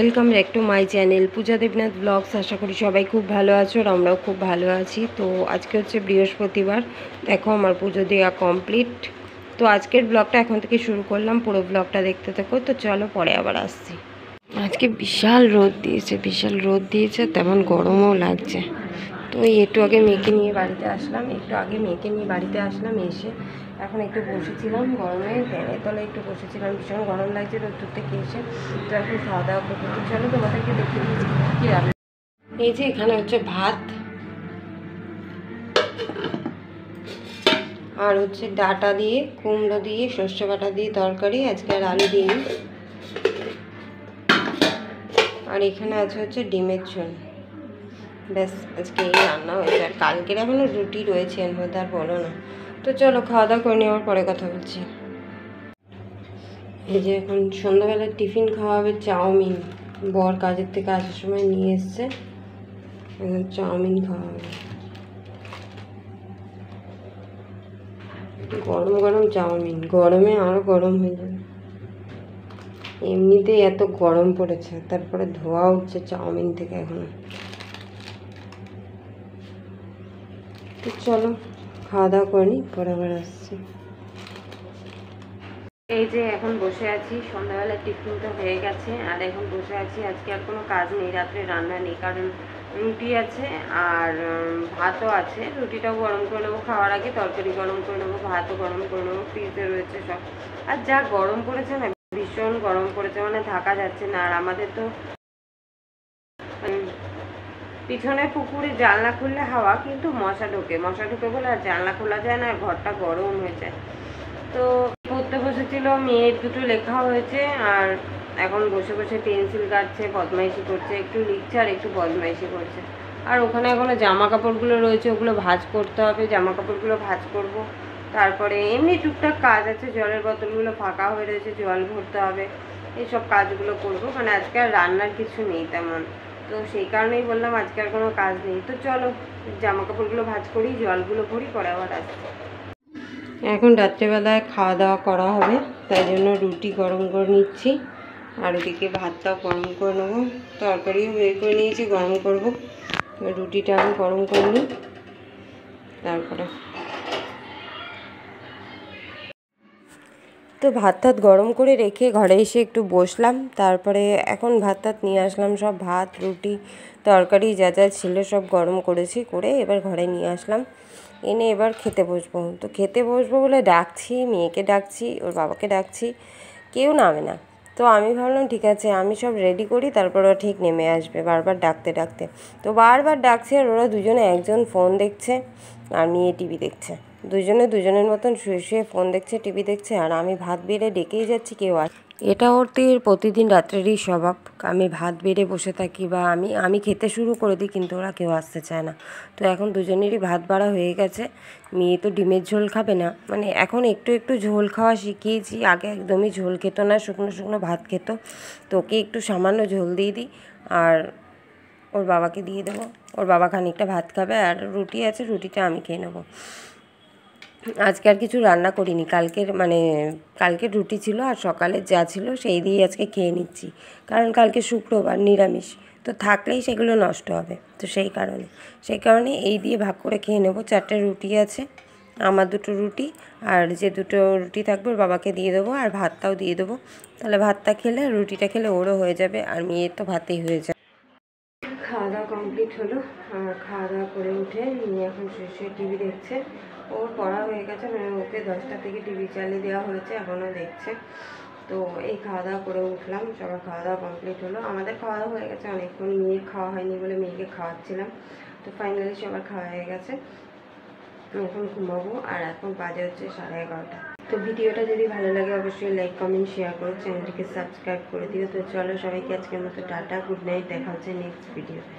Welcome back to my channel Puja Debnath blogs. আশা করি সবাই খুব ভালো আছো আর আমরাও খুব ভালো আছি। তো আজকে হচ্ছে বৃহস্পতিবার, দেখো আমার পুজো দেওয়া কমপ্লিট। তো আজকের ব্লগটা এখন থেকে শুরু করলাম, পুরো ব্লগটা দেখতে থাকো। তো চলো পরে আবার আসছি। আজকে বিশাল রোদ দিয়েছে, তেমন গরমও লাগছে। তো একটু আগে মেয়েকে নিয়ে বাড়িতে আসলাম, এসে এখন একটু বসেছিলাম গরমে, ফ্যানের তলায় একটু বসেছিলাম, ভীষণ গরম লাগছে রোদ থেকে এসে। তো এখন খাওয়া দাওয়া করতে চলো তোমাদেরকে দেখিয়ে দিয়েছি কী রান্না। এই যে এখানে হচ্ছে ভাত আর হচ্ছে ডাঁটা দিয়ে, কুমড়ো দিয়ে, সর্ষে বাটা দিয়ে তরকারি, আজকে আর আলু দিইনি। আর এখানে আছে হচ্ছে ডিমের ঝোল। ব্যাস, আজকে এই রান্না হয়েছে। আর কালকের এখনও রুটি রয়েছে, এর মধ্যে আর বলো না। তো চলো খাওয়া দাওয়া করে নেওয়ার পরে কথা বলছি। এই যে এখন সন্ধ্যাবেলার টিফিন খাওয়া হবে চাউমিন। বর কাজের থেকে আসার সময় নিয়ে এসছে, চাউমিন খাওয়া হবে। গরম গরম চাউমিন, গরমে আরও গরম হয়ে যাবে। এমনিতেই এত গরম পড়েছে, তারপরে ধোয়া উঠছে চাউমিন থেকে এখন। তো চলো খাওয়া দাওয়া করে নিই, পরে আবার আসছি। এই যে এখন বসে আছি, সন্ধ্যাবেলার টিফিনটা হয়ে গেছে আর এখন বসে আছি। আজকে আর কোনো কাজ নেই, রাত্রে রান্না নেই, কারণ রুটি আছে আর ভাতও আছে। রুটিটাও গরম করে নেবো খাওয়ার আগে, তরকারি গরম করে নেবো, ভাতও গরম করে নেবো, ফ্রিজে রয়েছে সব। আর যা গরম পড়েছে না, ভীষণ গরম পড়েছে, মানে থাকা যাচ্ছে না। আর আমাদের তো পিছনে পুকুরে জানলা খুললে হাওয়া, কিন্তু মশা ঢোকে বলে আর জানলা খোলা যায় না, আর ঘরটা গরম হয়ে যায়। তো পড়তে বসেছিল, মেয়ের দুটো লেখা হয়েছে আর এখন বসে বসে পেন্সিল কাটছে, বদমাইশি করছে, একটু লিখছে আর একটু বদমাইশি করছে। আর ওখানে এখনো জামা কাপড়গুলো রয়েছে, ওগুলো ভাঁজ করতে হবে, জামা কাপড়গুলো ভাঁজ করব। তারপরে এমনি টুকটাক কাজ আছে, জলের বোতলগুলো ফাঁকা হয়ে রয়েছে, জল ভরতে হবে, এইসব কাজগুলো করব। মানে আজকে আর রান্নার কিছু নেই তেমন, তো সেই কারণেই বললাম আজকে আর কোনো কাজ নেই। তো চলো জামা কাপড়গুলো ভাঁজ করি, জলগুলো ভরি, পরে আবার আসছি। এখন রাত্রেবেলায় খাওয়া দাওয়া করা হবে, তাই জন্য রুটি গরম করে নিচ্ছি আর এদিকে ভাতটাও গরম করে নেবো। তরকারিও বের করে নিয়েছি, গরম করব। রুটিটা আমি গরম করে নিই, তারপরে তো ভাত গরম করে রেখে ঘরে এসে একটু বসলাম। তারপরে এখন ভাত নিয়ে আসলাম, সব ভাত রুটি তরকারি যা যা ছিল সব গরম করেছি, করে এবার ঘরে নিয়ে আসলাম, এনে এবার খেতে বসবো। তো খেতে বসবো বলে ডাকছি, মেয়েকে ডাকছি, ওর বাবাকে ডাকছি, কেউ নামে না। তো আমি ভাবলাম ঠিক আছে আমি সব রেডি করি, তারপর ওরা ঠিক নেমে আসবে, বারবার ডাকতে ডাকতে। তো বারবার ডাকছে আর ওরা দুজনে, একজন ফোন দেখছে আর মেয়ে টিভি দেখছে। দুজনে দুজনের মতন শুয়ে শুয়ে ফোন দেখছে, টিভি দেখছে, আর আমি ভাত বেড়ে ডেকেই যাচ্ছি, কেউ আসে। এটা ওদের প্রতিদিন রাত্রেরই স্বভাব। আমি ভাত বেড়ে বসে থাকি বা আমি খেতে শুরু করে দিই, কিন্তু ওরা কেউ আসতে চায় না। তো এখন দুজনেরই ভাত বাড়া হয়ে গেছে। মেয়ে তো ডিমের ঝোল খাবে না, মানে এখন একটু একটু ঝোল খাওয়া শিখিয়েছি, আগে একদমই ঝোল খেত না, শুকনো শুকনো ভাত খেত। তো ওকে একটু সামান্য ঝোল দিয়ে দিই আর ওর বাবাকে দিয়ে দেবো। ওর বাবা খানিকটা ভাত খাবে আর রুটি আছে, রুটিটা আমি খেয়ে নেবো। আজকে আর কিছু রান্না করিনি, কালকের রুটি ছিল আর সকালে যা ছিল সেই দিয়েই আজকে খেয়ে নিচ্ছি, কারণ কালকে শুক্রবার নিরামিষ, তো থাকলেই সেগুলো নষ্ট হবে। তো সেই কারণে এই দিয়ে ভাগ করে খেয়ে নেবো। 4টে রুটি আছে, আমার 2টো রুটি, আর যে 2টো রুটি থাকবে ওর বাবাকে দিয়ে দেবো, আর ভাতটাও দিয়ে দেবো। তাহলে ভাতটা খেলে রুটিটা খেলে ওরও হয়ে যাবে, আর মেয়ের তো ভাতেই হয়ে যাবে। খাওয়া দাওয়া কমপ্লিট হলো, আর খাওয়া দাওয়া করে উঠে মেয়ে এখন শুয়ে টিভি দেখছে। ওর পড়া হয়ে গেছে, মানে ওকে 10টা থেকে টিভি চালিয়ে দেওয়া হয়েছে, এখনও দেখছে। তো এই খাওয়া দাওয়া করে উঠলাম, সবার খাওয়া দাওয়া কমপ্লিট হলো। আমাদের খাওয়া দাওয়া হয়ে গেছে অনেকক্ষণ, মেয়ের খাওয়া হয়নি বলে মেয়েকে খাওয়াচ্ছিলাম। তো ফাইনালি সবার খাওয়া হয়ে গেছে, এখন ঘুমাবো। আর এখন বাজে হচ্ছে 11:30। তো ভিডিওটা যদি ভালো লাগে অবশ্যই লাইক কমেন্ট শেয়ার করো, চ্যানেলটিকে সাবস্ক্রাইব করে দিও। তো চলো সবাইকে আজকের মতো টাটা, গুড নাইট, দেখা হচ্ছে নেক্সট ভিডিওতে।